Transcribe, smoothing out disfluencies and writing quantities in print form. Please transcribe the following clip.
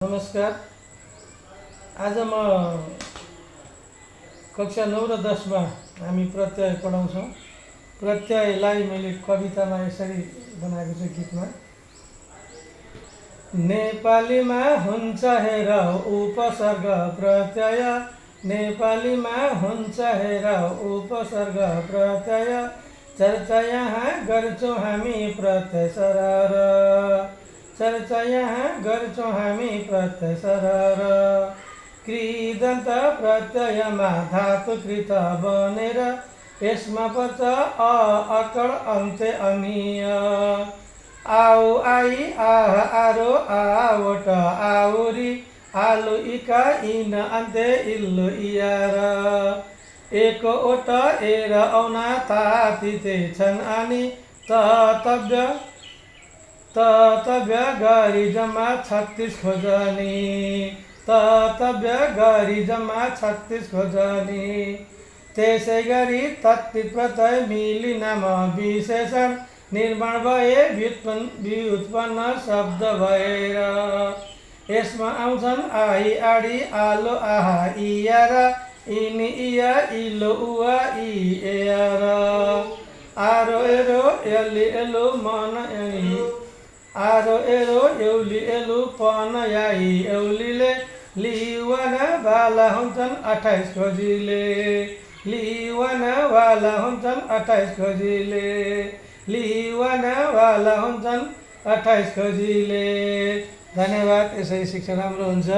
नमस्कार। आज म कक्षा 9 र 10 मा हामी प्रत्यय पढाउँछौँ। प्रत्ययलाई मैले कवितामा यसरी बनाएको छु गीतमा। नेपालीमा हुन्छ हेर उपसर्ग प्रत्यय, नेपालीमा हुन्छ हेर उपसर्ग प्रत्यय, चर्चा यहाँ गर्छौँ हामी प्रत्यय सरर, चर्चा यहाँ गर्छौँ हामी प्रत्यय सरर। कृदन्त प्रत्ययमा धातुकृत बनेर यसमा पर्छ अ अकड अन्त्य अनिय। आउ आई आह आरो आवट आउरी आलु इका इन अन्त्य इल्लु इयार। एक ओट एर औना तातिते छन् अनि ततव्य गरी जम्मा 36 खोजनी, ततव्य गरी जम्मा 36 खोजनी। त्यसै गरी तत्तित प्रत्यय मिली नाम विशेषण निर्माण भए व्युत्पन्न शब्द भएर यसमा आउँछन् आई आडी आलो आहा इयार इनि इया इलो उवा इ एयर। आरो एरो एली एलो मन आरो एरो एउली एलु पन याई एउलीले लिवाना वाला हुन्छन् 28 खोजीले, लिवाना वाला हुन्छन् 28 खोजीले, लिवाना वाला हुन्छन् 28 खोजीले। धन्यवाद। यसरी शिक्षा राम्रो हुन्छ।